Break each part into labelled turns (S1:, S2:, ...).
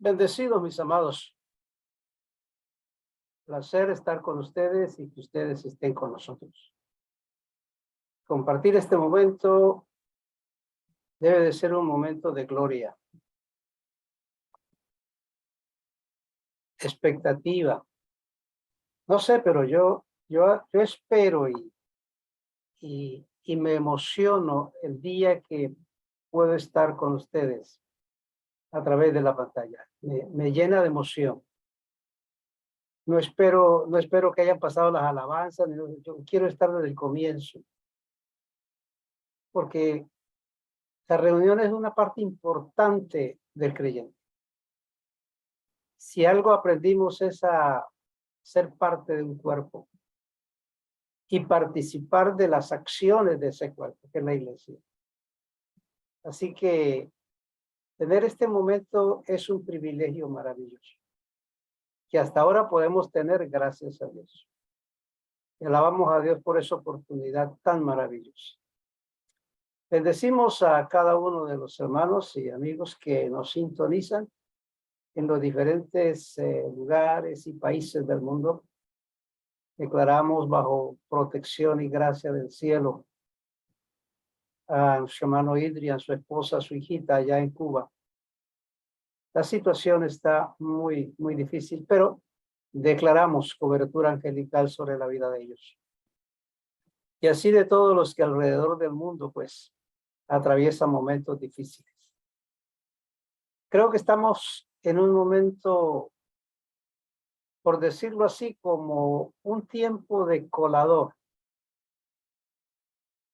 S1: Bendecidos, mis amados. Placer estar con ustedes y que ustedes estén con nosotros. Compartir este momento debe de ser un momento de gloria, expectativa. No sé, pero yo espero y me emociono el día que puedo estar con ustedes a través de la pantalla. Me llena de emoción. No espero que hayan pasado las alabanzas. Yo quiero estar desde el comienzo, porque la reunión es una parte importante del creyente. Si algo aprendimos es a ser parte de un cuerpo y participar de las acciones de ese cuerpo, que es la iglesia. Así que tener este momento es un privilegio maravilloso, que hasta ahora podemos tener gracias a Dios. Y alabamos a Dios por esa oportunidad tan maravillosa. Bendecimos a cada uno de los hermanos y amigos que nos sintonizan en los diferentes lugares y países del mundo. Declaramos bajo protección y gracia del cielo a su hermano Idrian, su esposa, su hijita allá en Cuba. La situación está muy difícil, pero declaramos cobertura angelical sobre la vida de ellos. Y así de todos los que alrededor del mundo, pues, atraviesan momentos difíciles. Creo que estamos en un momento, por decirlo así, como un tiempo de colador.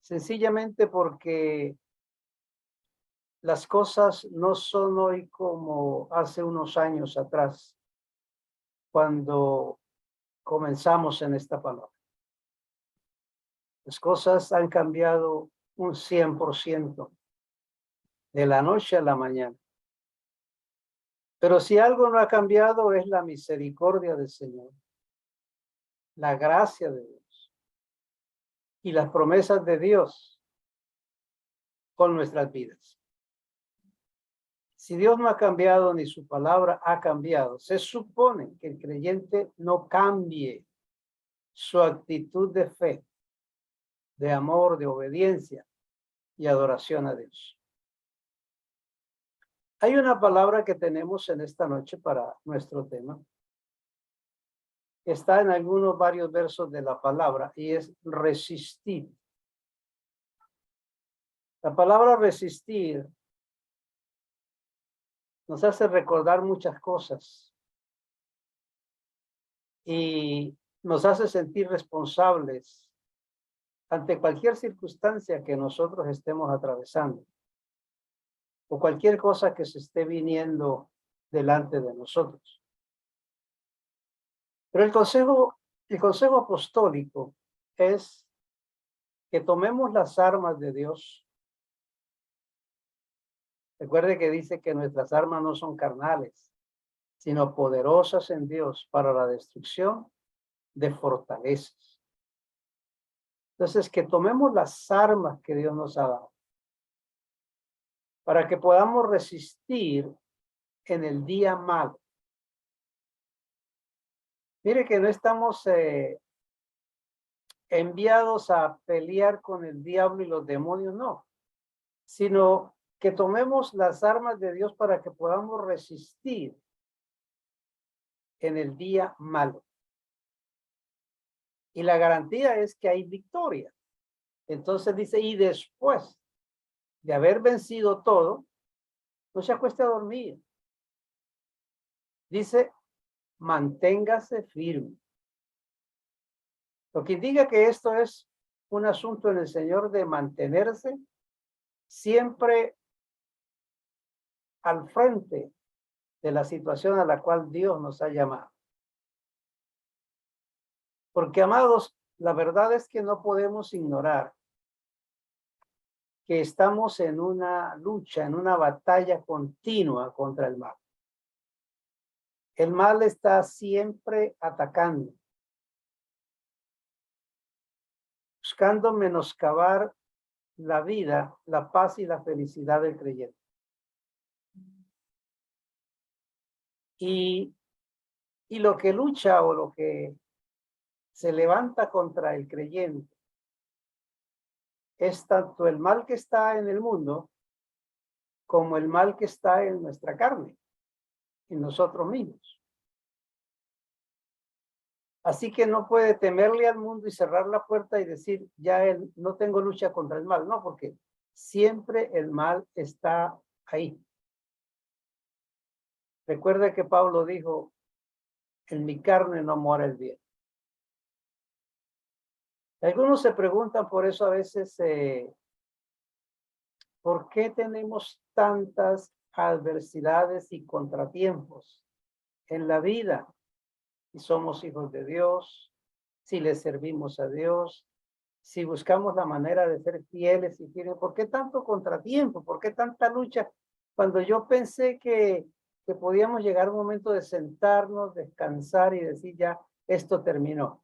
S1: Sencillamente porque las cosas no son hoy como hace unos años atrás, cuando comenzamos en esta palabra. Las cosas han cambiado un 100% de la noche a la mañana. Pero si algo no ha cambiado es la misericordia del Señor, la gracia de Dios y las promesas de Dios con nuestras vidas. Si Dios no ha cambiado ni su palabra ha cambiado, se supone que el creyente no cambie su actitud de fe, de amor, de obediencia y adoración a Dios. Hay una palabra que tenemos en esta noche para nuestro tema. Está en varios versos de la palabra y es resistir. La palabra resistir nos hace recordar muchas cosas y nos hace sentir responsables ante cualquier circunstancia que nosotros estemos atravesando o cualquier cosa que se esté viniendo delante de nosotros. Pero el consejo apostólico es que tomemos las armas de Dios. Recuerde que dice que nuestras armas no son carnales, sino poderosas en Dios para la destrucción de fortalezas. Entonces, que tomemos las armas que Dios nos ha dado para que podamos resistir en el día malo. Mire que no estamos enviados a pelear con el diablo y los demonios, no, sino que tomemos las armas de Dios para que podamos resistir en el día malo. Y la garantía es que hay victoria. Entonces dice, y después de haber vencido todo, no se acueste a dormir. Dice, manténgase firme. Lo que indica que esto es un asunto en el Señor de mantenerse siempre al frente de la situación a la cual Dios nos ha llamado. Porque, amados, la verdad es que no podemos ignorar que estamos en una lucha, en una batalla continua contra el mal. El mal está siempre atacando, buscando menoscabar la vida, la paz y la felicidad del creyente. Y lo que lucha o lo que se levanta contra el creyente es tanto el mal que está en el mundo como el mal que está en nuestra carne, en nosotros mismos. Así que no puede temerle al mundo y cerrar la puerta y decir, ya no tengo lucha contra el mal. No, porque siempre el mal está ahí. Recuerda que Pablo dijo, en mi carne no mora el bien. Algunos se preguntan por eso a veces, ¿por qué tenemos tantas adversidades y contratiempos en la vida? Si somos hijos de Dios, si le servimos a Dios, si buscamos la manera de ser fieles y fieles, ¿por qué tanto contratiempo? ¿Por qué tanta lucha? Cuando yo pensé que podíamos llegar a un momento de sentarnos, descansar y decir ya, esto terminó.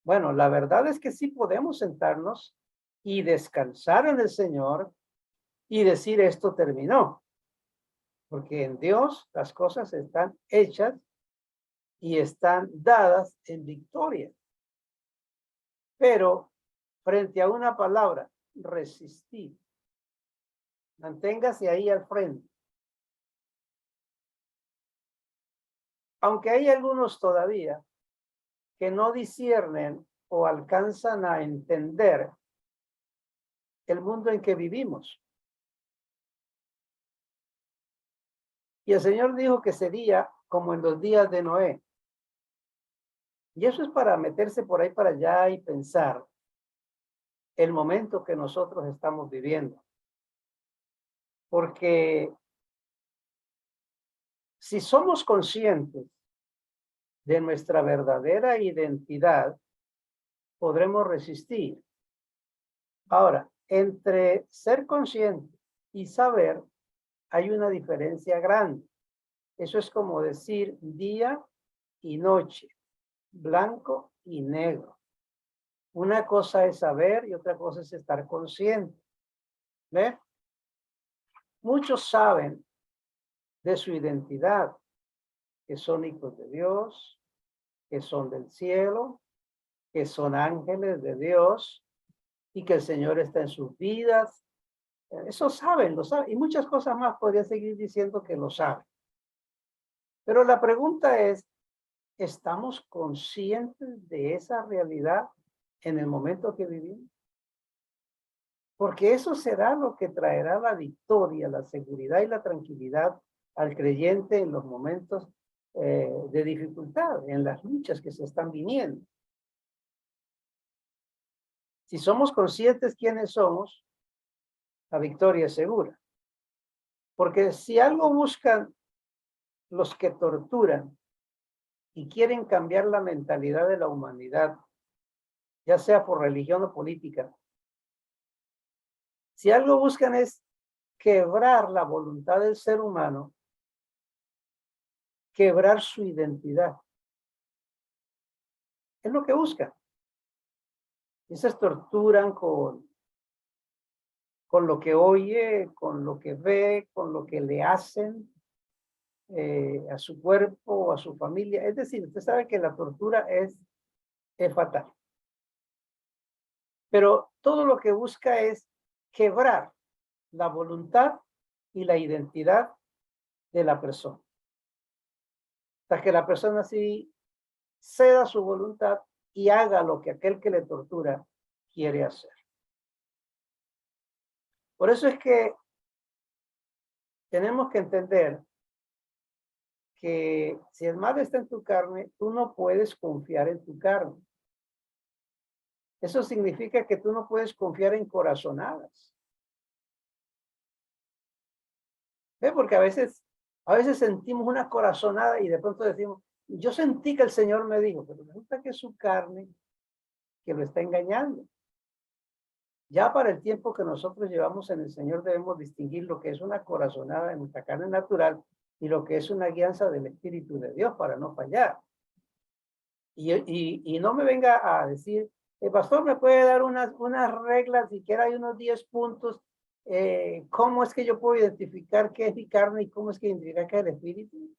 S1: Bueno, la verdad es que sí podemos sentarnos y descansar en el Señor y decir esto terminó. Porque en Dios las cosas están hechas y están dadas en victoria. Pero frente a una palabra, resistir. Manténgase ahí al frente. Aunque hay algunos todavía que no disciernen o alcanzan a entender el mundo en que vivimos. Y el Señor dijo que sería como en los días de Noé. Y eso es para meterse por ahí para allá y pensar el momento que nosotros estamos viviendo. Porque si somos conscientes de nuestra verdadera identidad, podremos resistir. Ahora, entre ser consciente y saber, hay una diferencia grande. Eso es como decir día y noche, blanco y negro. Una cosa es saber y otra cosa es estar consciente. ¿Ve? Muchos saben de su identidad, que son hijos de Dios, que son del cielo, que son ángeles de Dios y que el Señor está en sus vidas. Eso saben, lo saben. Y muchas cosas más podría seguir diciendo que lo saben. Pero la pregunta es, ¿estamos conscientes de esa realidad en el momento que vivimos? Porque eso será lo que traerá la victoria, la seguridad y la tranquilidad al creyente en los momentos de dificultad, en las luchas que se están viniendo. Si somos conscientes quiénes somos, la victoria es segura. Porque si algo buscan los que torturan y quieren cambiar la mentalidad de la humanidad, ya sea por religión o política, si algo buscan es quebrar la voluntad del ser humano, quebrar su identidad. Es lo que buscan. Esas torturan con lo que oye, con lo que ve, con lo que le hacen a su cuerpo o a su familia. Es decir, usted sabe que la tortura es fatal. Pero todo lo que busca es quebrar la voluntad y la identidad de la persona. Hasta que la persona sí ceda su voluntad y haga lo que aquel que le tortura quiere hacer. Por eso es que tenemos que entender que si el mal está en tu carne, tú no puedes confiar en tu carne. Eso significa que tú no puedes confiar en corazonadas. ¿Ve? Porque a veces sentimos una corazonada y de pronto decimos, yo sentí que el Señor me dijo, pero resulta que es su carne que lo está engañando. Ya para el tiempo que nosotros llevamos en el Señor debemos distinguir lo que es una corazonada en nuestra carne natural y lo que es una guianza del Espíritu de Dios para no fallar. Y no me venga a decir, el pastor me puede dar unas reglas, siquiera hay unos 10 puntos, ¿cómo es que yo puedo identificar qué es mi carne y cómo es que identificar qué es el Espíritu?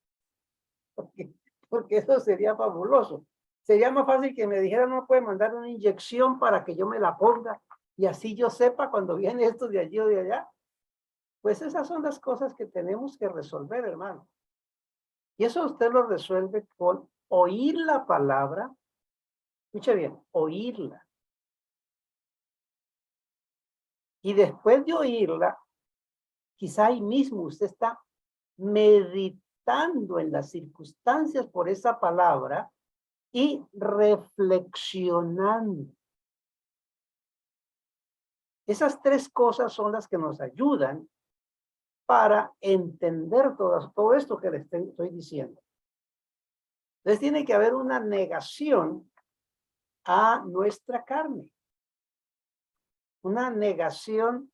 S1: porque eso sería fabuloso. Sería más fácil que me dijeran, no puede mandar una inyección para que yo me la ponga y así yo sepa cuando viene esto de allí o de allá. Pues esas son las cosas que tenemos que resolver, hermano. Y eso usted lo resuelve con oír la palabra. Escuche bien, oírla. Y después de oírla, quizá ahí mismo usted está meditando en las circunstancias por esa palabra y reflexionando. Esas tres cosas son las que nos ayudan para entender todo esto que les estoy diciendo. Entonces tiene que haber una negación a nuestra carne, una negación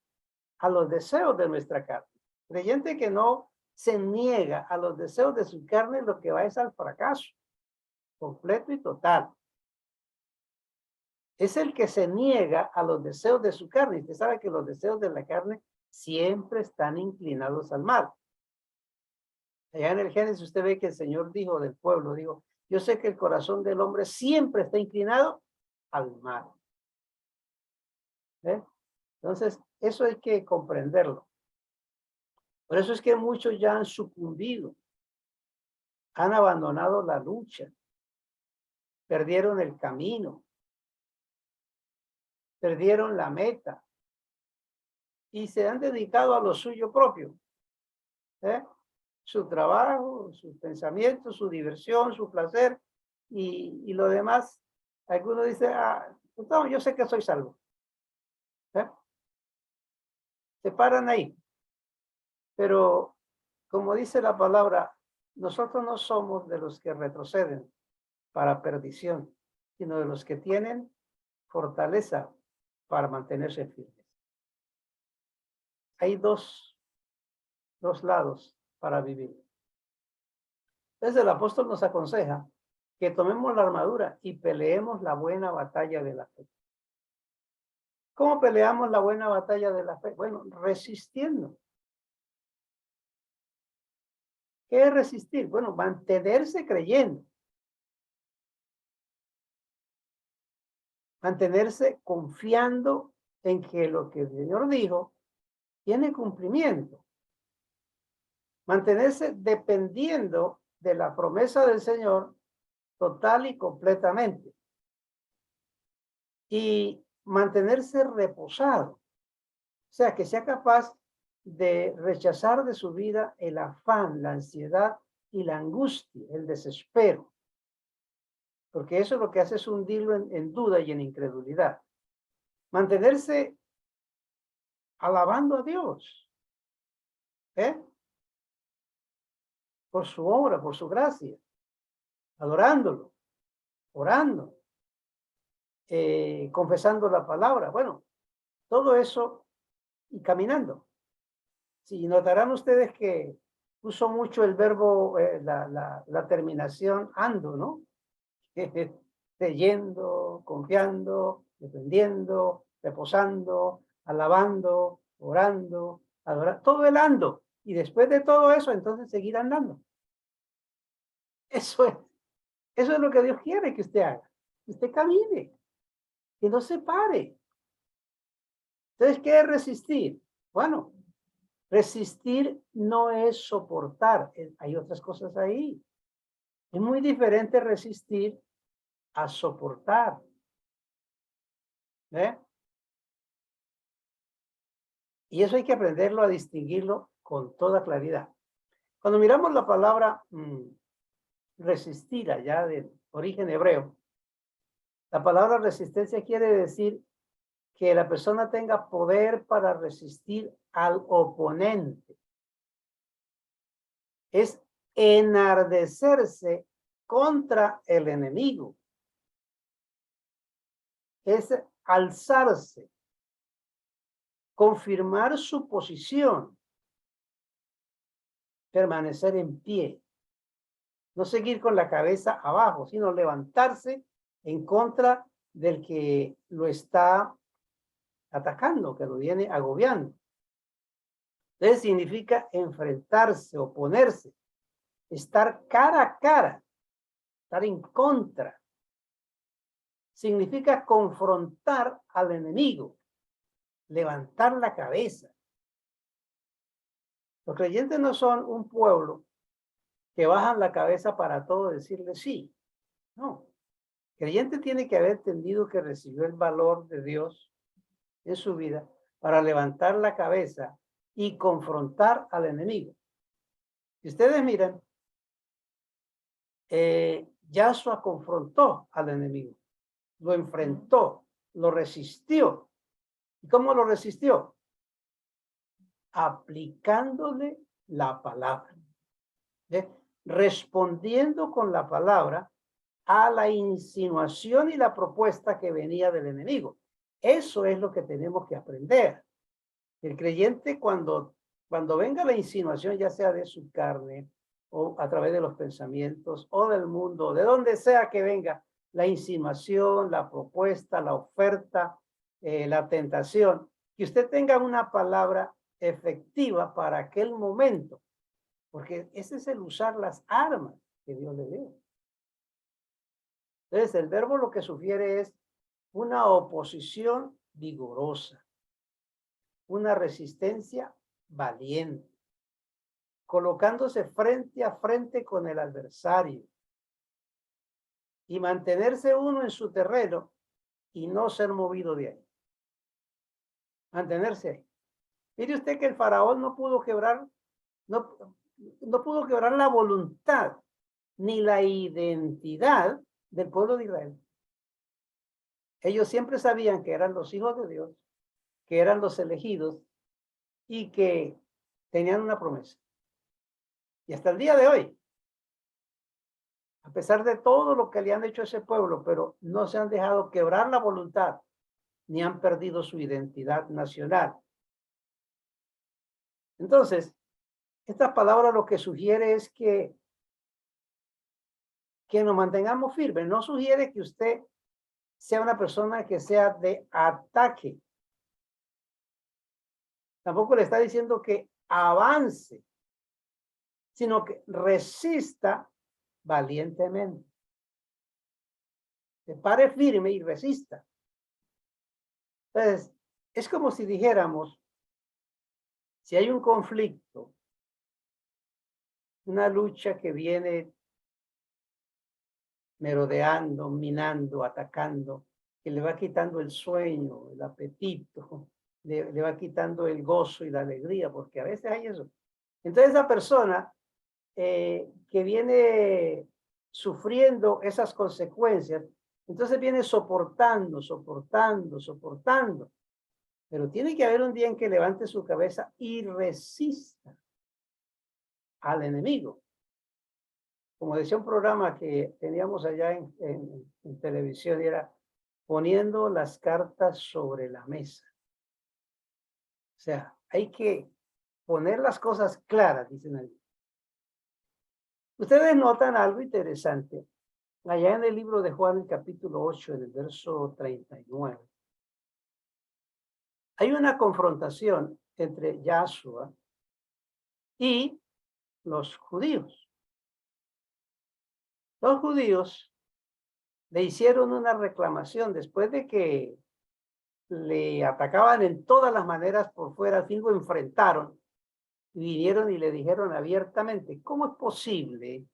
S1: a los deseos de nuestra carne. Creyente que no se niega a los deseos de su carne, lo que va es al fracaso completo y total. Es el que se niega a los deseos de su carne. Usted sabe que los deseos de la carne siempre están inclinados al mal. Allá en el Génesis usted ve que el Señor dijo del pueblo, digo, yo sé que el corazón del hombre siempre está inclinado al mal. ¿Eh? Entonces, eso hay que comprenderlo. Por eso es que muchos ya han sucumbido, han abandonado la lucha, perdieron el camino, perdieron la meta y se han dedicado a lo suyo propio. Su trabajo, sus pensamientos, su diversión, su placer y lo demás. Algunos dicen, no, yo sé que soy salvo. Se paran ahí. Pero como dice la palabra, nosotros no somos de los que retroceden para perdición, sino de los que tienen fortaleza para mantenerse firmes. Hay dos lados para vivir. Entonces el apóstol nos aconseja que tomemos la armadura y peleemos la buena batalla de la fe. ¿Cómo peleamos la buena batalla de la fe? Bueno, resistiendo. ¿Qué es resistir? Bueno, mantenerse creyendo. Mantenerse confiando en que lo que el Señor dijo tiene cumplimiento. Mantenerse dependiendo de la promesa del Señor total y completamente. Y mantenerse reposado. O sea, que sea capaz de rechazar de su vida el afán, la ansiedad y la angustia, el desespero. Porque eso lo que hace es hundirlo en duda y en incredulidad. Mantenerse alabando a Dios. Por su obra, por su gracia. Adorándolo, orando, confesando la palabra. Bueno, todo eso y caminando. Si notarán ustedes que uso mucho el verbo, la terminación ando, ¿no? Creyendo, confiando, dependiendo, reposando, alabando, orando, adorando, todo el ando. Y después de todo eso, entonces seguir andando. Eso es lo que Dios quiere que usted haga. Que usted camine, que no se pare. Entonces, ¿qué es resistir? Bueno, resistir no es soportar. Hay otras cosas ahí. Es muy diferente resistir a soportar. Y eso hay que aprenderlo a distinguirlo con toda claridad. Cuando miramos la palabra resistir allá de origen hebreo, la palabra resistencia quiere decir que la persona tenga poder para resistir al oponente. Es enardecerse contra el enemigo. Es alzarse, confirmar su posición, permanecer en pie. No seguir con la cabeza abajo, sino levantarse en contra del que lo está atacando, que lo viene agobiando. Entonces significa enfrentarse, oponerse. estar cara a cara, estar en contra. Significa confrontar al enemigo, levantar la cabeza. Los creyentes no son un pueblo que bajan la cabeza para todo decirle sí. No. El creyente tiene que haber entendido que recibió el valor de Dios en su vida para levantar la cabeza y confrontar al enemigo. Si ustedes miran, Yahshua confrontó al enemigo, lo enfrentó, lo resistió. ¿Y cómo lo resistió? Aplicándole la palabra. ¿Ve? Respondiendo con la palabra a la insinuación y la propuesta que venía del enemigo. Eso es lo que tenemos que aprender. El creyente cuando venga la insinuación, ya sea de su carne o a través de los pensamientos o del mundo, de donde sea que venga la insinuación, la propuesta, la oferta, la tentación, que usted tenga una palabra efectiva para aquel momento, porque ese es el usar las armas que Dios le dio. Entonces, el verbo lo que sugiere es una oposición vigorosa, una resistencia valiente, colocándose frente a frente con el adversario y mantenerse uno en su terreno y no ser movido de ahí. Mantenerse ahí. Mire usted que el faraón no pudo quebrar la voluntad ni la identidad del pueblo de Israel. Ellos siempre sabían que eran los hijos de Dios, que eran los elegidos y que tenían una promesa. Y hasta el día de hoy, a pesar de todo lo que le han hecho a ese pueblo, pero no se han dejado quebrar la voluntad, ni han perdido su identidad nacional. Entonces, esta palabra lo que sugiere es que nos mantengamos firmes. No sugiere que usted sea una persona que sea de ataque. Tampoco le está diciendo que avance, sino que resista valientemente. Se pare firme y resista. Entonces, es como si dijéramos, si hay un conflicto, una lucha que viene merodeando, minando, atacando, que le va quitando el sueño, el apetito, le va quitando el gozo y la alegría, porque a veces hay eso. Entonces esa persona que viene sufriendo esas consecuencias, entonces viene soportando, pero tiene que haber un día en que levante su cabeza y resista al enemigo. Como decía un programa que teníamos allá en televisión, era poniendo las cartas sobre la mesa. O sea, hay que poner las cosas claras, dicen ahí. Ustedes notan algo interesante. Allá en el libro de Juan, el capítulo 8, en el verso 39. Hay una confrontación entre Yahshua y los judíos. Los judíos le hicieron una reclamación después de que le atacaban en todas las maneras por fuera, al fin lo enfrentaron y vinieron y le dijeron abiertamente, ¿cómo es posible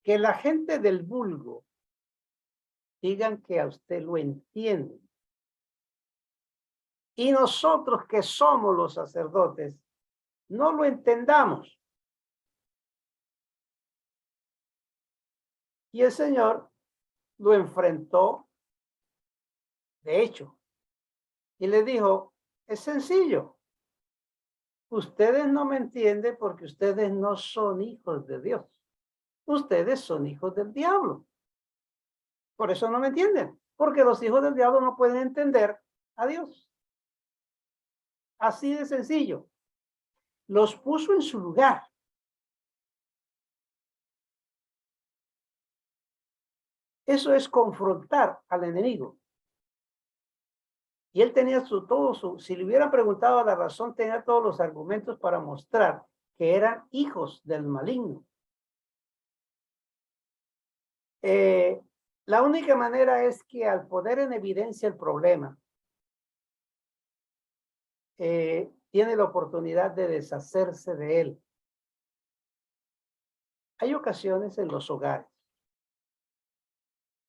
S1: que la gente del vulgo digan que a usted lo entiende? Y nosotros que somos los sacerdotes, no lo entendamos. Y el Señor lo enfrentó, de hecho, y le dijo, es sencillo. Ustedes no me entienden porque ustedes no son hijos de Dios. Ustedes son hijos del diablo. Por eso no me entienden. Porque los hijos del diablo no pueden entender a Dios. Así de sencillo. Los puso en su lugar. Eso es confrontar al enemigo. Y él tenía si le hubieran preguntado la razón, tenía todos los argumentos para mostrar que eran hijos del maligno. La única manera es que al poner en evidencia el problema, tiene la oportunidad de deshacerse de él. Hay ocasiones en los hogares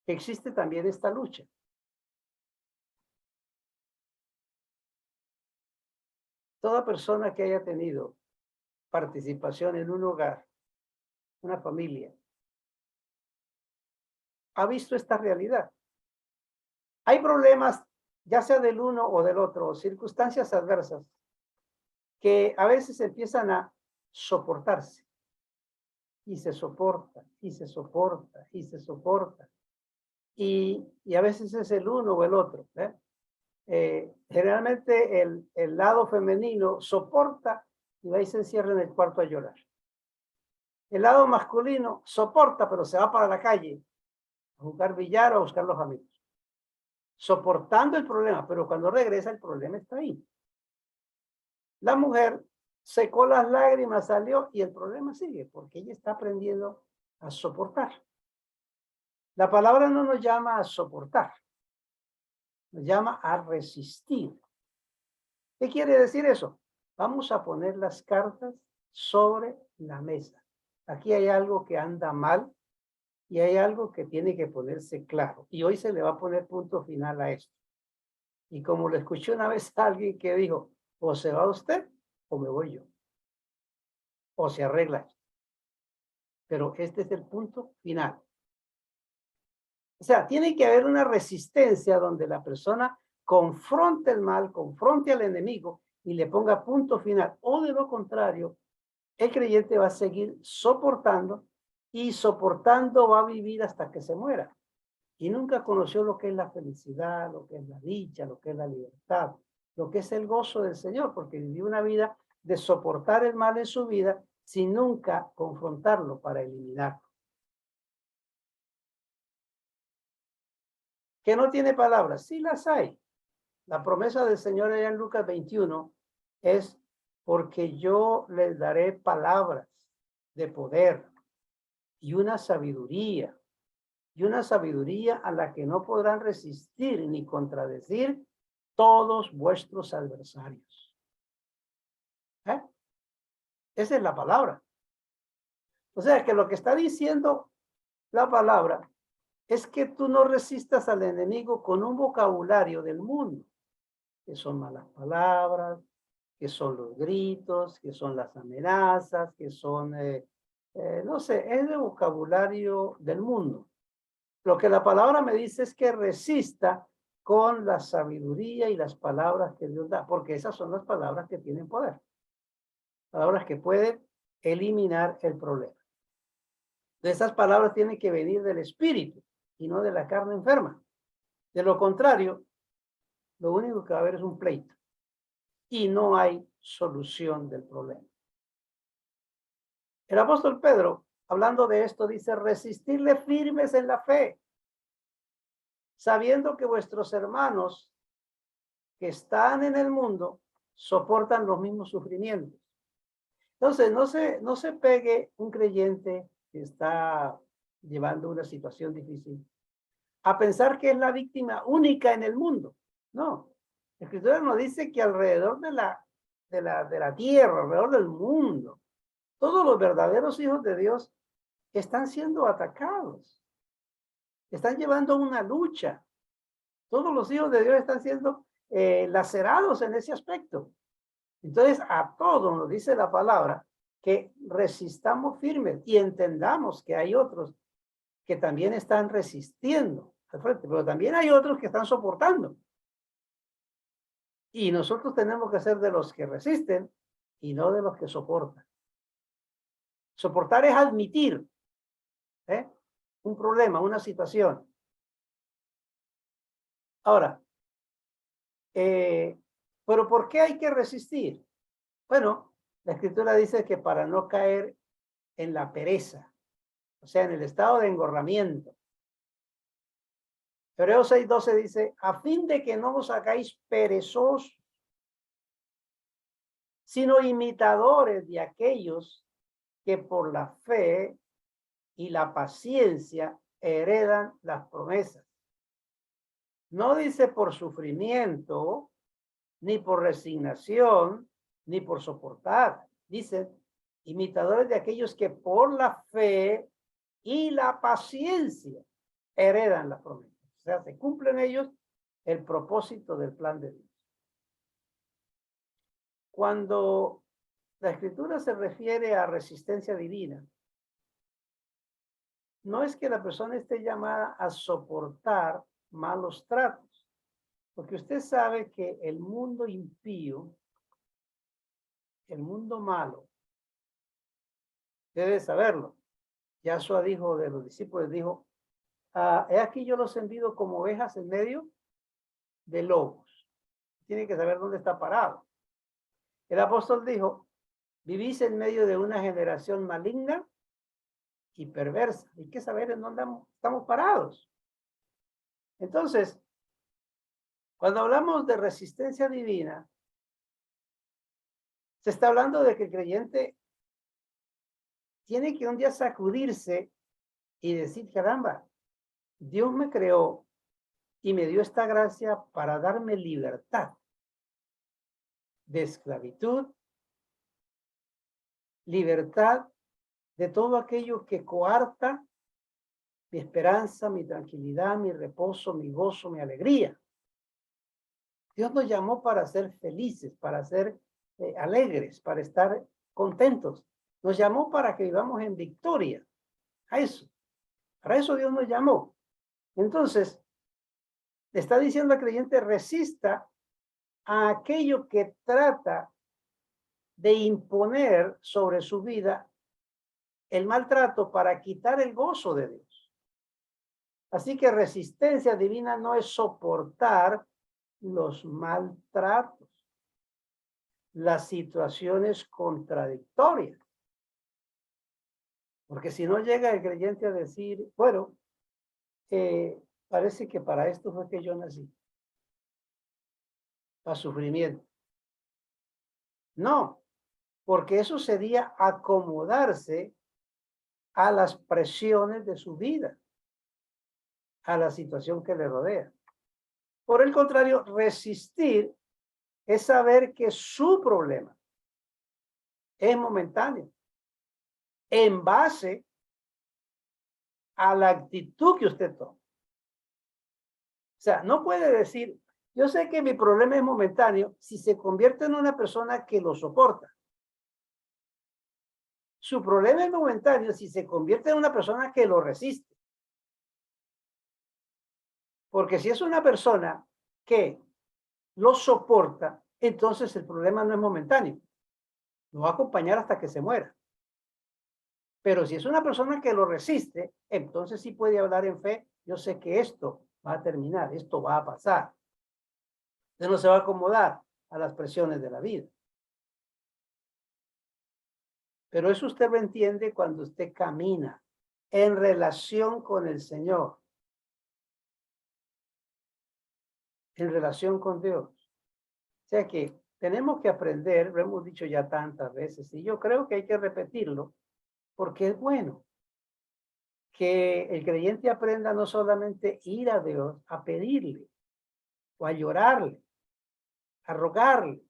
S1: que existe también esta lucha. Toda persona que haya tenido participación en un hogar, una familia, ha visto esta realidad. Hay problemas, ya sea del uno o del otro, circunstancias adversas, que a veces empiezan a soportarse. Y se soporta, y se soporta, y se soporta. Y a veces es el uno o el otro. Generalmente el lado femenino soporta y va y se encierra en el cuarto a llorar. El lado masculino soporta, pero se va para la calle a jugar billar o a buscar los amigos. Soportando el problema, pero cuando regresa el problema está ahí. La mujer secó las lágrimas, salió y el problema sigue porque ella está aprendiendo a soportar. La palabra no nos llama a soportar, nos llama a resistir. ¿Qué quiere decir eso? Vamos a poner las cartas sobre la mesa. Aquí hay algo que anda mal y hay algo que tiene que ponerse claro. Y hoy se le va a poner punto final a esto. Y como le escuché una vez a alguien que dijo, o se va usted o me voy yo. O se arregla. Pero este es el punto final. O sea, tiene que haber una resistencia donde la persona confronte el mal, confronte al enemigo y le ponga punto final. O de lo contrario, el creyente va a seguir soportando y soportando va a vivir hasta que se muera. Y nunca conoció lo que es la felicidad, lo que es la dicha, lo que es la libertad, lo que es el gozo del Señor, porque vivió una vida de soportar el mal en su vida sin nunca confrontarlo para eliminarlo. ¿Que no tiene palabras? Sí las hay. La promesa del Señor allá en Lucas 21 es porque yo les daré palabras de poder y una sabiduría a la que no podrán resistir ni contradecir todos vuestros adversarios. Esa es la palabra. O sea que lo que está diciendo la palabra es que tú no resistas al enemigo con un vocabulario del mundo, que son malas palabras, que son los gritos, que son las amenazas, que son, no sé, es el vocabulario del mundo. Lo que la palabra me dice es que resista con la sabiduría y las palabras que Dios da, porque esas son las palabras que tienen poder. Palabras que pueden eliminar el problema. De esas palabras tienen que venir del espíritu y no de la carne enferma. De lo contrario, lo único que va a haber es un pleito y no hay solución del problema. El apóstol Pedro, hablando de esto, dice, resistirle firmes en la fe, sabiendo que vuestros hermanos que están en el mundo soportan los mismos sufrimientos. Entonces, no se pegue un creyente que está llevando una situación difícil a pensar que es la víctima única en el mundo. No, la Escritura nos dice que alrededor de la tierra, alrededor del mundo, todos los verdaderos hijos de Dios están siendo atacados, están llevando una lucha. Todos los hijos de Dios están siendo lacerados en ese aspecto. Entonces, a todos nos dice la palabra que resistamos firmes y entendamos que hay otros que también están resistiendo al frente, pero también hay otros que están soportando. Y nosotros tenemos que ser de los que resisten y no de los que soportan. Soportar es admitir un problema, una situación. Ahora, pero ¿por qué hay que resistir? Bueno, la Escritura dice que para no caer en la pereza, o sea, en el estado de engorramiento. Hebreos 6:12 dice, a fin de que no os hagáis perezosos, sino imitadores de aquellos que por la fe y la paciencia heredan las promesas. No dice por sufrimiento, ni por resignación, ni por soportar. Dice, imitadores de aquellos que por la fe y la paciencia heredan las promesas. O sea, se cumplen ellos el propósito del plan de Dios. Cuando la Escritura se refiere a resistencia divina, no es que la persona esté llamada a soportar malos tratos, porque usted sabe que el mundo impío, el mundo malo, debe saberlo. Yahshua dijo de los discípulos, dijo, he aquí yo los envío como ovejas en medio de lobos. Tiene que saber dónde está parado. El apóstol dijo, vivís en medio de una generación maligna y perversa. Hay que saber en dónde estamos parados. Entonces, cuando hablamos de resistencia divina, se está hablando de que el creyente tiene que un día sacudirse y decir, caramba, Dios me creó y me dio esta gracia para darme libertad de esclavitud, libertad de todo aquello que coarta mi esperanza, mi tranquilidad, mi reposo, mi gozo, mi alegría. Dios nos llamó para ser felices, para ser alegres, para estar contentos. Nos llamó para que vivamos en victoria. A eso. Para eso Dios nos llamó. Entonces, le está diciendo al creyente, resista a aquello que trata de imponer sobre su vida el maltrato para quitar el gozo de Dios. Así que resistencia divina no es soportar los maltratos, las situaciones contradictorias. Porque si no llega el creyente a decir, bueno, parece que para esto fue que yo nací, para sufrimiento. No, porque eso sería acomodarse a las presiones de su vida, a la situación que le rodea. Por el contrario, resistir es saber que su problema es momentáneo, en base a la actitud que usted toma. O sea, no puede decir, yo sé que mi problema es momentáneo si se convierte en una persona que lo soporta. Su problema es momentáneo si se convierte en una persona que lo resiste. Porque si es una persona que lo soporta, entonces el problema no es momentáneo. Lo va a acompañar hasta que se muera. Pero si es una persona que lo resiste, entonces sí puede hablar en fe. Yo sé que esto va a terminar, esto va a pasar. Usted no se va a acomodar a las presiones de la vida. Pero eso usted lo entiende cuando usted camina en relación con el Señor, en relación con Dios. O sea que tenemos que aprender, lo hemos dicho ya tantas veces, y yo creo que hay que repetirlo, porque es bueno que el creyente aprenda no solamente ir a Dios a pedirle o a llorarle, a rogarle,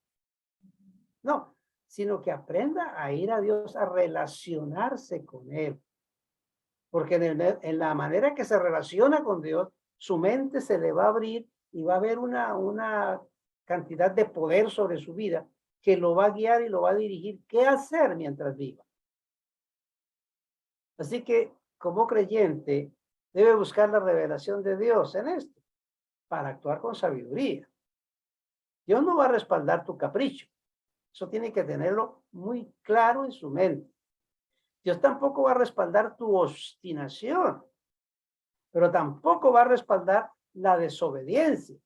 S1: no, sino que aprenda a ir a Dios a relacionarse con Él. Porque en la manera que se relaciona con Dios, su mente se le va a abrir y va a haber una cantidad de poder sobre su vida que lo va a guiar y lo va a dirigir qué hacer mientras viva. Así que como creyente debe buscar la revelación de Dios en esto para actuar con sabiduría. Dios no va a respaldar tu capricho. Eso tiene que tenerlo muy claro en su mente. Dios tampoco va a respaldar tu obstinación, pero tampoco va a respaldar la desobediencia.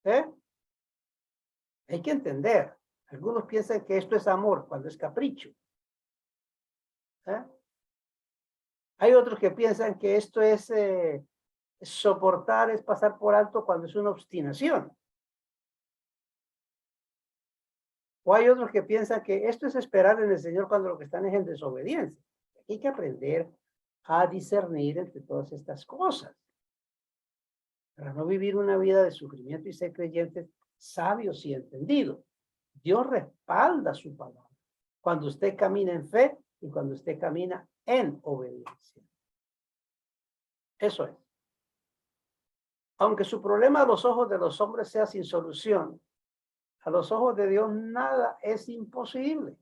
S1: Hay que entender. Algunos piensan que esto es amor cuando es capricho. Hay otros que piensan que esto es soportar, es pasar por alto cuando es una obstinación. O hay otros que piensan que esto es esperar en el Señor cuando lo que están es en desobediencia. Hay que aprender a discernir entre todas estas cosas, para no vivir una vida de sufrimiento y ser creyentes sabios y entendidos. Dios respalda su palabra cuando usted camina en fe y cuando usted camina en obediencia. Eso es. Aunque su problema a los ojos de los hombres sea sin solución, a los ojos de Dios nada es imposible.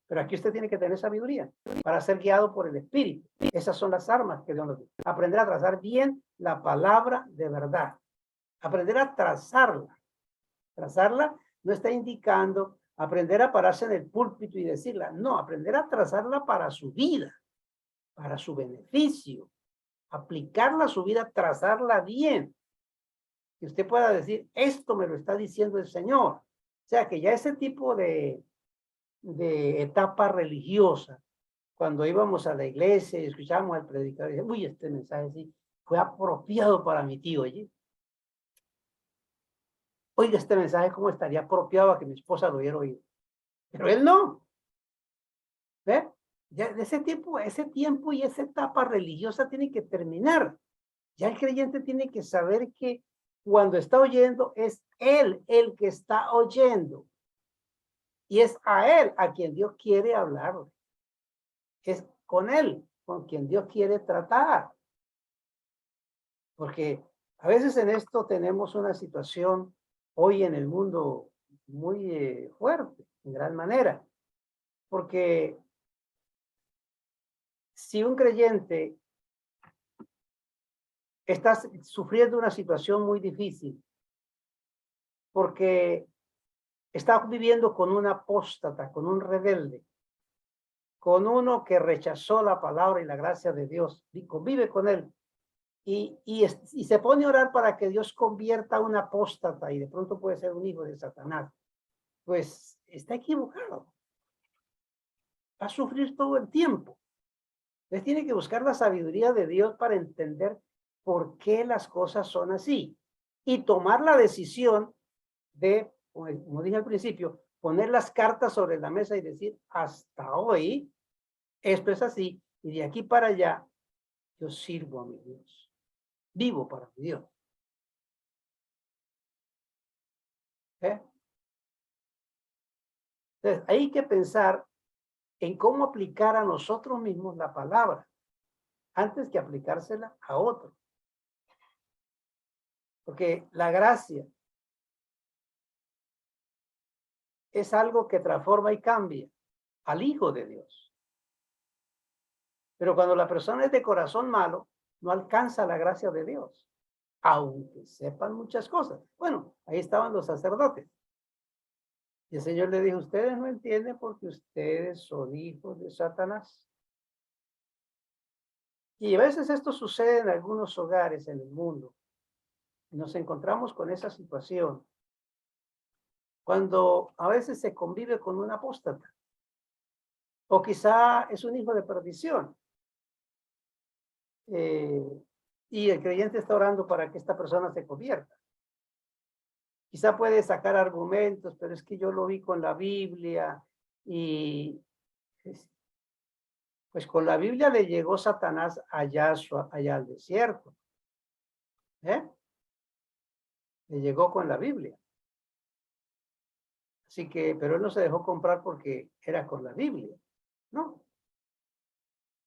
S1: Pero aquí usted tiene que tener sabiduría para ser guiado por el Espíritu. Esas son las armas que Dios nos da. Aprender a trazar bien la palabra de verdad. Aprender a trazarla. Trazarla no está indicando aprender a pararse en el púlpito y decirla. No, aprender a trazarla para su vida, para su beneficio. Aplicarla a su vida, trazarla bien. Que usted pueda decir, esto me lo está diciendo el Señor. O sea, que ya ese tipo de etapa religiosa, cuando íbamos a la iglesia y escuchábamos al predicador, y uy, este mensaje sí fue apropiado para mi tío, oye. Oiga, este mensaje cómo estaría apropiado a que mi esposa lo hubiera oído. Pero él no. ¿Ve? Ya de ese tiempo y esa etapa religiosa tiene que terminar. Ya el creyente tiene que saber que cuando está oyendo es él el que está oyendo. Y es a él a quien Dios quiere hablar. Es con él con quien Dios quiere tratar. Porque a veces en esto tenemos una situación hoy en el mundo muy fuerte, en gran manera. Porque si un creyente está sufriendo una situación muy difícil, porque está viviendo con un apóstata, con un rebelde, con uno que rechazó la palabra y la gracia de Dios, y convive con él, y se pone a orar para que Dios convierta a un apóstata, y de pronto puede ser un hijo de Satanás, pues está equivocado. Va a sufrir todo el tiempo. Entonces tiene que buscar la sabiduría de Dios para entender por qué las cosas son así, y tomar la decisión de, como dije al principio, poner las cartas sobre la mesa y decir, hasta hoy, esto es así, y de aquí para allá, yo sirvo a mi Dios. Vivo para mi Dios. Entonces, hay que pensar en cómo aplicar a nosotros mismos la palabra, antes que aplicársela a otro. Porque la gracia es algo que transforma y cambia al Hijo de Dios. Pero cuando la persona es de corazón malo, no alcanza la gracia de Dios, aunque sepan muchas cosas. Bueno, ahí estaban los sacerdotes. Y el Señor le dijo, ustedes no entienden porque ustedes son hijos de Satanás. Y a veces esto sucede en algunos hogares en el mundo. Nos encontramos con esa situación cuando a veces se convive con un apóstata. O quizá es un hijo de perdición. Y el creyente está orando para que esta persona se convierta. Quizá puede sacar argumentos, pero es que yo lo vi con la Biblia y pues con la Biblia le llegó Satanás allá al desierto. Le llegó con la Biblia. Así que, pero él no se dejó comprar porque era con la Biblia, ¿no?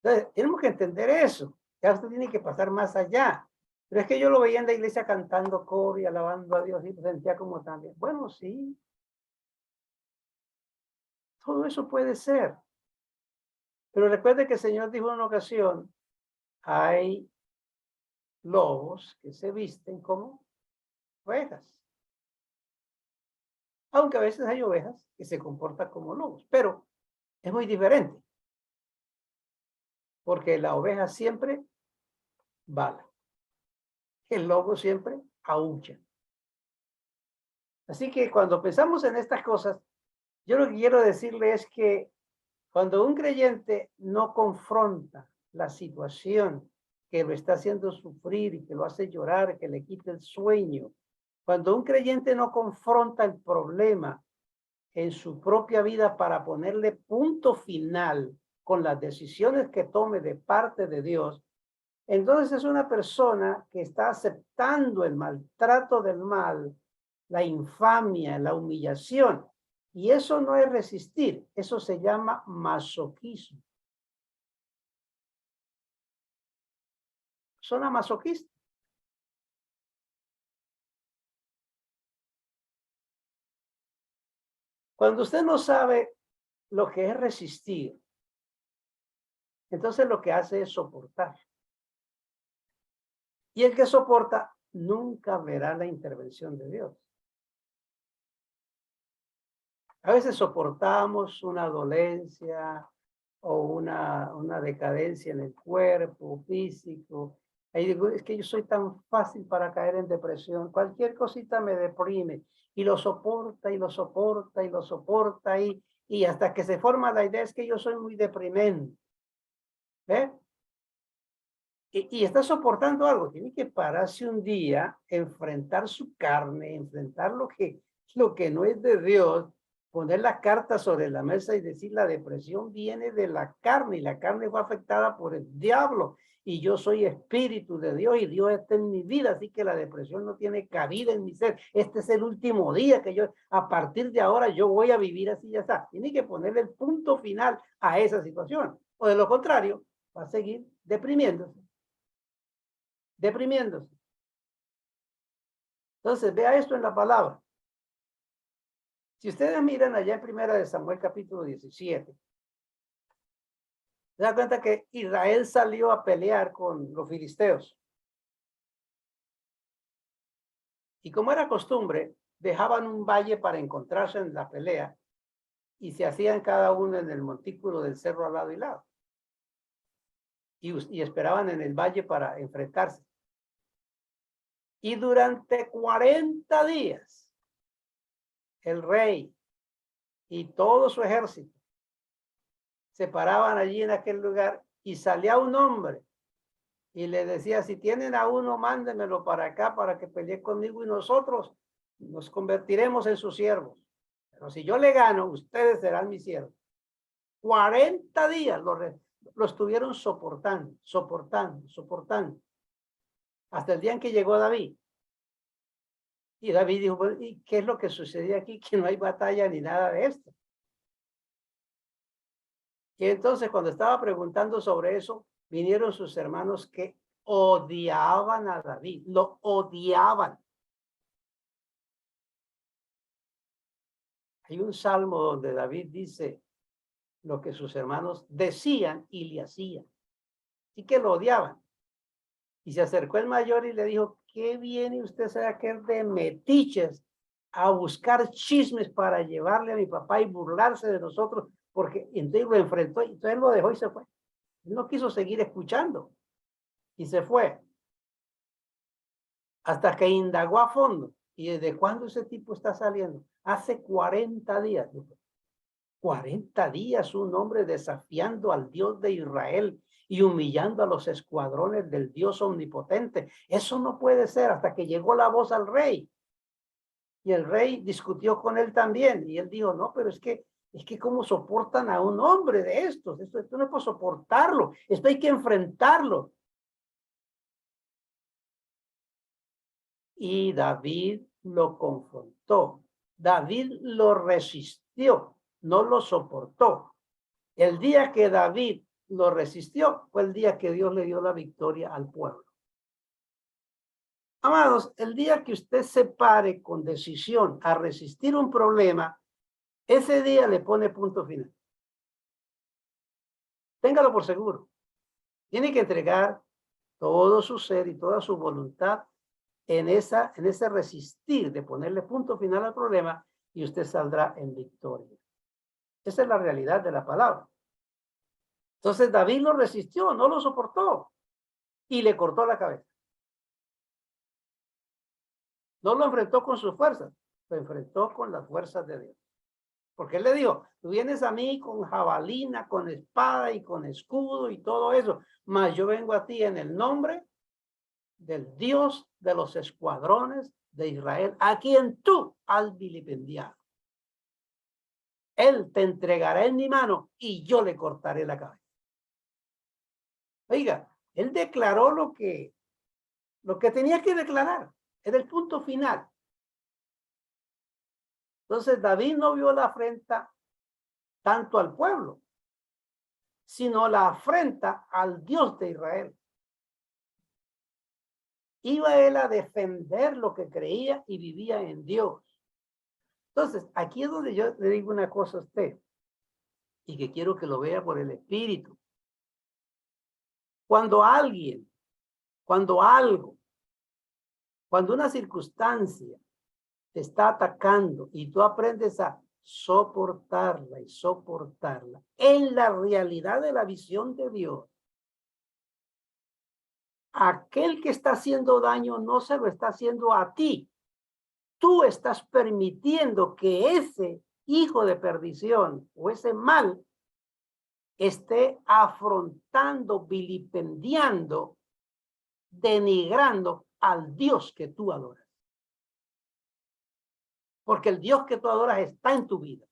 S1: Entonces, tenemos que entender eso. Ya usted tiene que pasar más allá. Pero es que yo lo veía en la iglesia cantando coro y alabando a Dios y me sentía como también. Bueno, sí. Todo eso puede ser. Pero recuerde que el Señor dijo en una ocasión, hay lobos que se visten como ovejas. Aunque a veces hay ovejas que se comportan como lobos, pero es muy diferente. Porque la oveja siempre bala. El lobo siempre aúlla. Así que cuando pensamos en estas cosas, yo lo que quiero decirle es que cuando un creyente no confronta la situación que lo está haciendo sufrir y que lo hace llorar, que le quita el sueño, Cuando un creyente no confronta el problema en su propia vida para ponerle punto final con las decisiones que tome de parte de Dios, entonces es una persona que está aceptando el maltrato del mal, la infamia, la humillación. Y eso no es resistir, eso se llama masoquismo. Persona masoquista. Cuando usted no sabe lo que es resistir, entonces lo que hace es soportar. Y el que soporta nunca verá la intervención de Dios. A veces soportamos una dolencia o una decadencia en el cuerpo físico. Ahí digo, es que yo soy tan fácil para caer en depresión. Cualquier cosita me deprime y lo soporta y lo soporta y lo soporta y hasta que se forma la idea es que yo soy muy deprimente. ¿Ve? Y está soportando algo. Tiene que pararse un día, enfrentar su carne, enfrentar lo que no es de Dios, poner la carta sobre la mesa y decir la depresión viene de la carne y la carne fue afectada por el diablo y yo soy espíritu de Dios y Dios está en mi vida, así que la depresión no tiene cabida en mi ser. Este es el último día que yo, a partir de ahora, yo voy a vivir así, ya está. Tiene que ponerle el punto final a esa situación o de lo contrario va a seguir deprimiéndose. Deprimiéndose. Entonces, vea esto en la palabra. Si ustedes miran allá en Primera de Samuel capítulo 17, se da cuenta que Israel salió a pelear con los filisteos. Y como era costumbre, dejaban un valle para encontrarse en la pelea y se hacían cada uno en el montículo del cerro al lado y lado. Y esperaban en el valle para enfrentarse. Y durante 40 días, el rey y todo su ejército se paraban allí en aquel lugar y salía un hombre y le decía, si tienen a uno, mándenmelo para acá para que pelee conmigo y nosotros nos convertiremos en sus siervos. Pero si yo le gano, ustedes serán mis siervos. 40 días lo estuvieron soportando, soportando, hasta el día en que llegó David. Y David dijo, bueno, ¿y qué es lo que sucedió aquí? Que no hay batalla ni nada de esto. Y entonces cuando estaba preguntando sobre eso, vinieron sus hermanos que odiaban a David, lo odiaban. Hay un salmo donde David dice lo que sus hermanos decían y le hacían. Así que lo odiaban. Y se acercó el mayor y le dijo, ¿qué viene usted a querer de metiches a buscar chismes para llevarle a mi papá y burlarse de nosotros? Porque entonces lo enfrentó y entonces lo dejó y se fue. Él no quiso seguir escuchando y se fue. Hasta que indagó a fondo. ¿Y desde cuándo ese tipo está saliendo? Hace 40 días. 40 días un hombre desafiando al Dios de Israel y humillando a los escuadrones del Dios omnipotente. Eso no puede ser hasta que llegó la voz al rey. Y el rey discutió con él también. Y él dijo, no, pero es que cómo soportan a un hombre de estos. Esto no puedo soportarlo. Esto hay que enfrentarlo. Y David lo confrontó. David lo resistió, no lo soportó. El día que David lo resistió fue el día que Dios le dio la victoria al pueblo. Amados, el día que usted se pare con decisión a resistir un problema, ese día le pone punto final. Téngalo por seguro. Tiene que entregar todo su ser y toda su voluntad en ese resistir de ponerle punto final al problema y usted saldrá en victoria. Esa es la realidad de la palabra. Entonces David lo resistió, no lo soportó y le cortó la cabeza. No lo enfrentó con sus fuerzas, lo enfrentó con las fuerzas de Dios. Porque él le dijo, tú vienes a mí con jabalina, con espada y con escudo y todo eso, mas yo vengo a ti en el nombre del Dios de los escuadrones de Israel, a quien tú has vilipendiado. Él te entregará en mi mano y yo le cortaré la cabeza. Oiga, él declaró lo que tenía que declarar. Era el punto final. Entonces David no vio la afrenta tanto al pueblo, sino la afrenta al Dios de Israel. Iba él a defender lo que creía y vivía en Dios. Entonces, aquí es donde yo le digo una cosa a usted y que quiero que lo vea por el Espíritu. Cuando alguien, cuando algo, cuando una circunstancia te está atacando y tú aprendes a soportarla y soportarla en la realidad de la visión de Dios, aquel que está haciendo daño no se lo está haciendo a ti. Tú estás permitiendo que ese hijo de perdición o ese mal esté afrontando, vilipendiando, denigrando al Dios que tú adoras. Porque el Dios que tú adoras está en tu vida.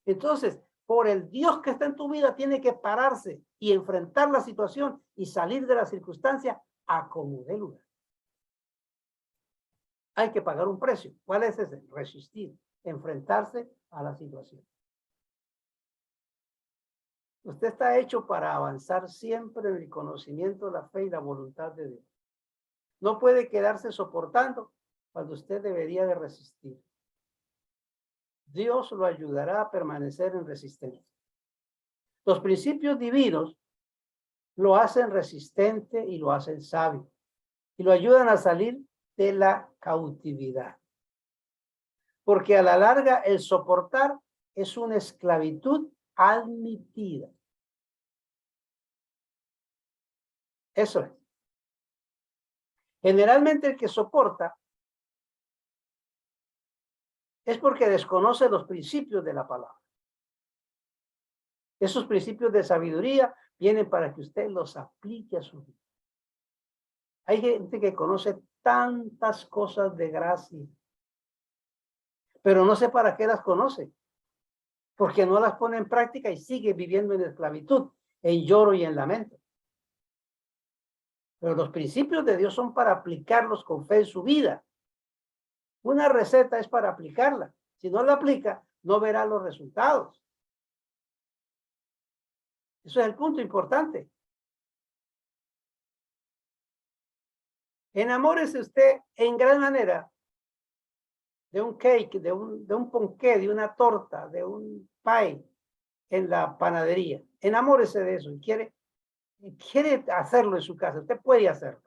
S1: Entonces, por el Dios que está en tu vida, tiene que pararse y enfrentar la situación y salir de la circunstancia a como dé lugar. Hay que pagar un precio. ¿Cuál es ese? Resistir, enfrentarse a la situación. Usted está hecho para avanzar siempre en el conocimiento, la fe y la voluntad de Dios. No puede quedarse soportando cuando usted debería de resistir. Dios lo ayudará a permanecer en resistencia. Los principios divinos lo hacen resistente y lo hacen sabio y lo ayudan a salir de la cautividad. Porque a la larga el soportar es una esclavitud admitida. Eso es. Generalmente el que soporta es porque desconoce los principios de la palabra. Esos principios de sabiduría vienen para que usted los aplique a su vida. Hay gente que conoce tantas cosas de gracia, pero no sé para qué las conoce, porque no las pone en práctica y sigue viviendo en esclavitud, en lloro y en lamento. Pero los principios de Dios son para aplicarlos con fe en su vida. Una receta es para aplicarla. Si no la aplica, no verá los resultados. Eso es el punto importante. Enamórese usted en gran manera de un cake, de un ponqué, de una torta, de un pie en la panadería. Enamórese de eso y quiere hacerlo en su casa. Usted puede hacerlo.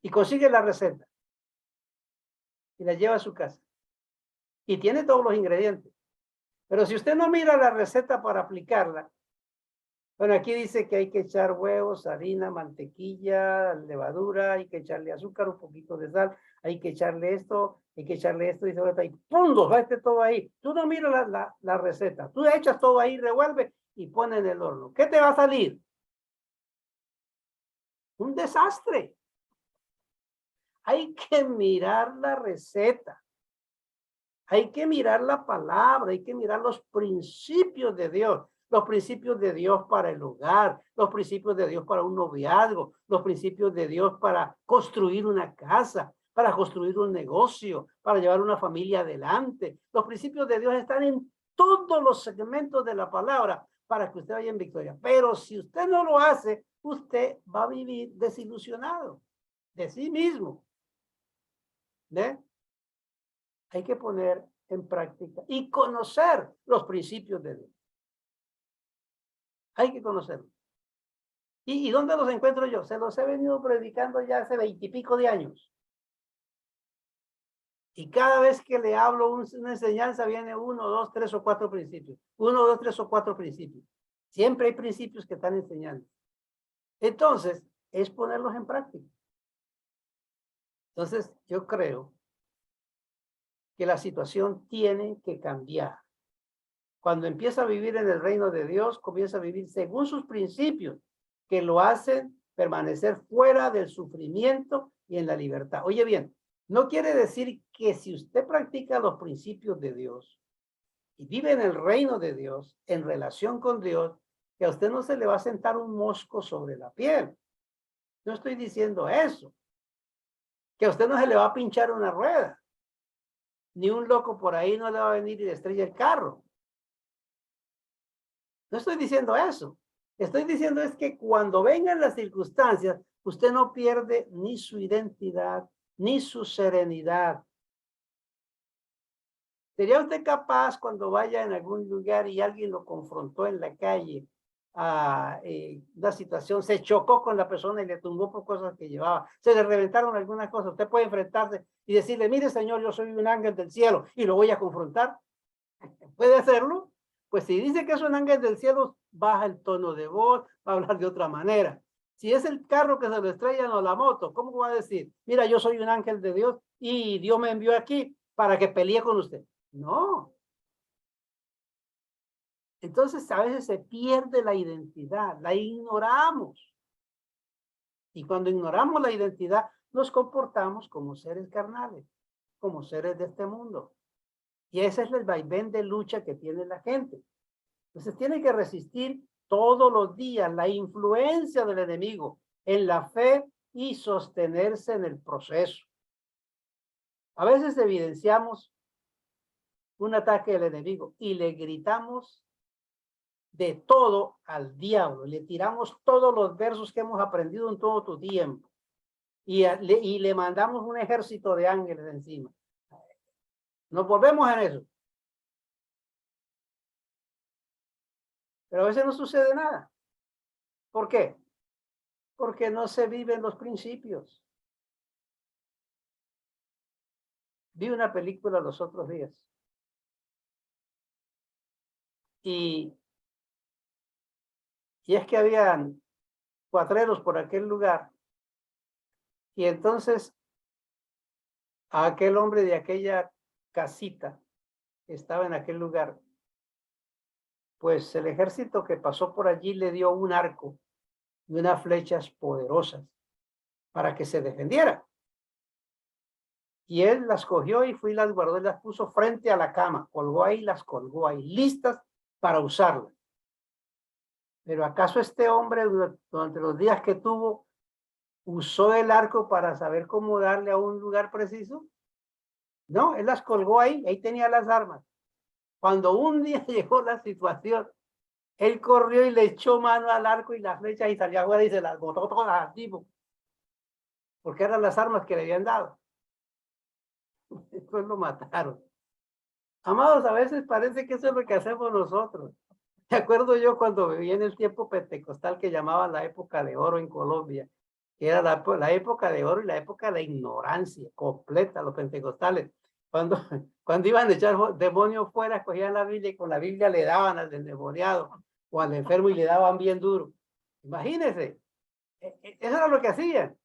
S1: Y consigue la receta y la lleva a su casa. Y tiene todos los ingredientes. Pero si usted no mira la receta para aplicarla, bueno, aquí dice que hay que echar huevos, harina, mantequilla, levadura, hay que echarle azúcar, un poquito de sal, hay que echarle esto, y ¡pum! Va todo ahí. Tú no miras la receta, tú echas todo ahí, revuelve y pone en el horno. ¿Qué te va a salir? Un desastre. Hay que mirar la receta. Hay que mirar la palabra, hay que mirar los principios de Dios. Los principios de Dios para el hogar, los principios de Dios para un noviazgo, los principios de Dios para construir una casa, para construir un negocio, para llevar una familia adelante. Los principios de Dios están en todos los segmentos de la palabra para que usted vaya en victoria. Pero si usted no lo hace, usted va a vivir desilusionado de sí mismo. ¿Ve? Hay que poner en práctica y conocer los principios de Dios. Hay que conocerlos. ¿Y dónde los encuentro yo? Se los he venido predicando ya hace 20 y pico de años. Y cada vez que le hablo una enseñanza viene 1, 2, 3 o 4 principios. 1, 2, 3 o 4 principios. Siempre hay principios que están enseñando. Entonces, es ponerlos en práctica. Entonces, yo creo que la situación tiene que cambiar. Cuando empieza a vivir en el reino de Dios, comienza a vivir según sus principios que lo hacen permanecer fuera del sufrimiento y en la libertad. Oye bien, no quiere decir que si usted practica los principios de Dios y vive en el reino de Dios, en relación con Dios, que a usted no se le va a sentar un mosco sobre la piel. No estoy diciendo eso. Que a usted no se le va a pinchar una rueda. Ni un loco por ahí no le va a venir y le estrella el carro. No estoy diciendo eso. Estoy diciendo es que cuando vengan las circunstancias, usted no pierde ni su identidad, ni su serenidad. ¿Sería usted capaz cuando vaya en algún lugar y alguien lo confrontó en la calle a una situación, se chocó con la persona y le tumbó por cosas que llevaba, se le reventaron algunas cosas, usted puede enfrentarse y decirle, mire señor, yo soy un ángel del cielo y lo voy a confrontar? ¿Puede hacerlo? Pues si dice que es un ángel del cielo, baja el tono de voz, va a hablar de otra manera. Si es el carro que se lo estrellan o la moto, ¿cómo va a decir? Mira, yo soy un ángel de Dios y Dios me envió aquí para que pelee con usted. No. Entonces a veces se pierde la identidad, la ignoramos. Y cuando ignoramos la identidad, nos comportamos como seres carnales, como seres de este mundo. Y ese es el vaivén de lucha que tiene la gente. Entonces tiene que resistir todos los días la influencia del enemigo en la fe y sostenerse en el proceso. A veces evidenciamos un ataque del enemigo y le gritamos de todo al diablo, le tiramos todos los versos que hemos aprendido en todo tu tiempo y le mandamos un ejército de ángeles encima. Nos volvemos en eso. Pero a veces no sucede nada. ¿Por qué? Porque no se viven los principios. Vi una película los otros días y es que habían cuatreros por aquel lugar y entonces a aquel hombre de aquella casita que estaba en aquel lugar, pues el ejército que pasó por allí le dio un arco y unas flechas poderosas para que se defendiera. Y él las cogió y fue y las guardó y las puso frente a la cama, colgó ahí, las colgó ahí, listas para usarlas. Pero ¿acaso este hombre durante los días que tuvo usó el arco para saber cómo darle a un lugar preciso? No, él las colgó ahí, ahí tenía las armas. Cuando un día llegó la situación, él corrió y le echó mano al arco y las flechas y salió afuera y se las botó todas al tipo, porque eran las armas que le habían dado. Después lo mataron. Amados, a veces parece que eso es lo que hacemos nosotros. Me acuerdo yo cuando vivía en el tiempo pentecostal que llamaban la época de oro en Colombia, que era la época de oro y la época de ignorancia completa, los pentecostales. Cuando, cuando iban a echar demonios fuera, cogían la Biblia y con la Biblia le daban al endemoniado o al enfermo y le daban bien duro. Imagínense, eso era lo que hacían.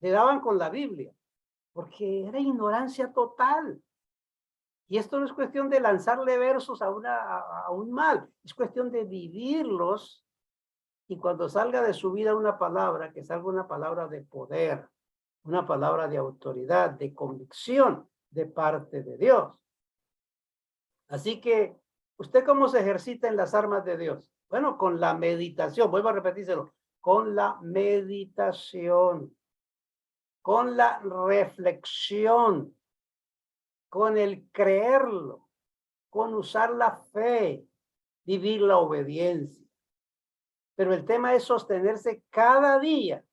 S1: Le daban con la Biblia, porque era ignorancia total. Y esto no es cuestión de lanzarle versos a un mal, es cuestión de vivirlos y cuando salga de su vida una palabra, que salga una palabra de poder, una palabra de autoridad, de convicción de parte de Dios. Así que, ¿usted cómo se ejercita en las armas de Dios? Bueno, con la meditación, vuelvo a repetírselo, con la meditación, con la reflexión, con el creerlo, con usar la fe, vivir la obediencia. Pero el tema es sostenerse cada día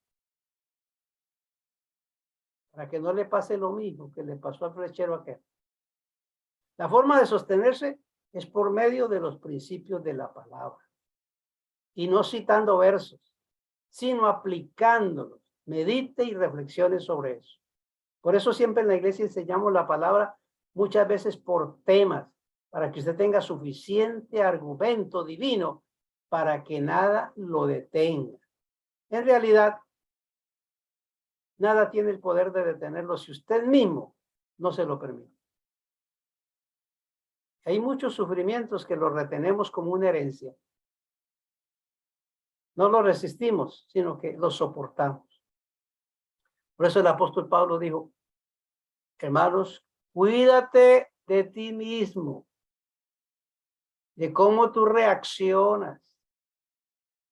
S1: para que no le pase lo mismo que le pasó al flechero aquel. La forma de sostenerse es por medio de los principios de la palabra. Y no citando versos, sino aplicándolos. Medite y reflexione sobre eso. Por eso siempre en la iglesia enseñamos la palabra muchas veces por temas, para que usted tenga suficiente argumento divino para que nada lo detenga. En realidad, nada tiene el poder de detenerlo si usted mismo no se lo permite. Hay muchos sufrimientos que los retenemos como una herencia. No lo resistimos, sino que lo soportamos. Por eso el apóstol Pablo dijo, hermanos, cuídate de ti mismo, de cómo tú reaccionas,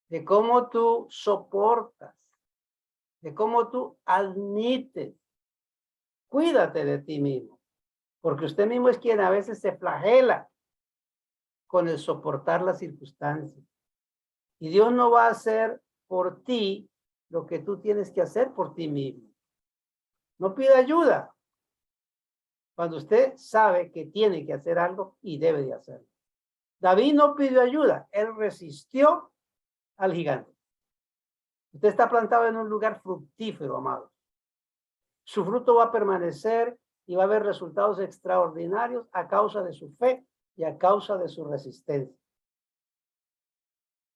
S1: de cómo tú soportas, de cómo tú admites. Cuídate de ti mismo, porque usted mismo es quien a veces se flagela con el soportar las circunstancias. Y Dios no va a hacer por ti lo que tú tienes que hacer por ti mismo. No pida ayuda cuando usted sabe que tiene que hacer algo y debe de hacerlo. David no pidió ayuda, él resistió al gigante. Usted está plantado en un lugar fructífero, amados. Su fruto va a permanecer y va a haber resultados extraordinarios a causa de su fe y a causa de su resistencia.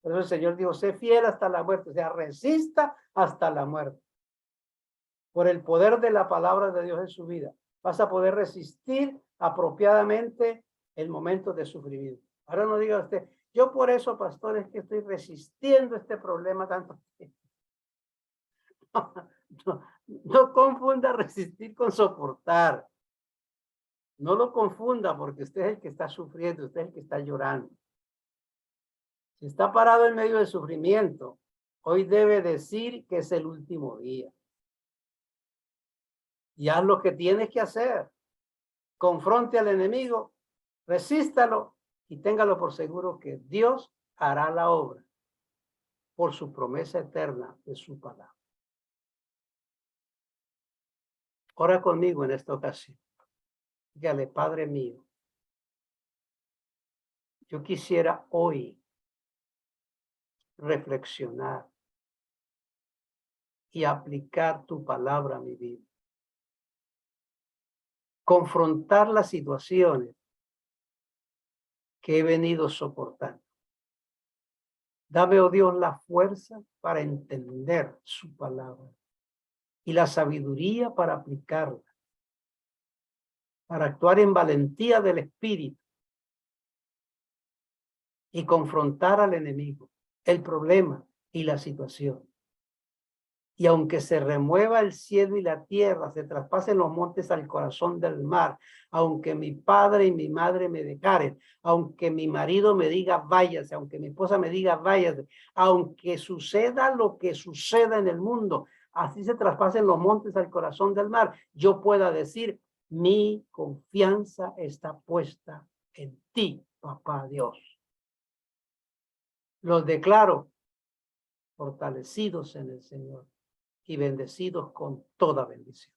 S1: Por eso el Señor dijo, sé fiel hasta la muerte, o sea, resista hasta la muerte. Por el poder de la palabra de Dios en su vida, vas a poder resistir apropiadamente el momento de sufrimiento. Ahora no diga usted, yo por eso, pastor, es que estoy resistiendo este problema tanto tiempo. No confunda resistir con soportar. No lo confunda porque usted es el que está sufriendo, usted es el que está llorando. Si está parado en medio del sufrimiento, hoy debe decir que es el último día. Y haz lo que tienes que hacer. Confronte al enemigo, resístalo y téngalo por seguro que Dios hará la obra por su promesa eterna de su palabra. Ora conmigo en esta ocasión. Dígale, Padre mío, yo quisiera hoy reflexionar y aplicar tu palabra a mi vida. Confrontar las situaciones que he venido soportando. Dame, oh Dios, la fuerza para entender su palabra y la sabiduría para aplicarla, para actuar en valentía del Espíritu y confrontar al enemigo, el problema y la situación. Y aunque se remueva el cielo y la tierra, se traspasen los montes al corazón del mar, aunque mi padre y mi madre me dejaren, aunque mi marido me diga váyase, aunque mi esposa me diga váyase, aunque suceda lo que suceda en el mundo, así se traspasen los montes al corazón del mar, yo pueda decir, mi confianza está puesta en ti, papá Dios. Los declaro fortalecidos en el Señor y bendecidos con toda bendición.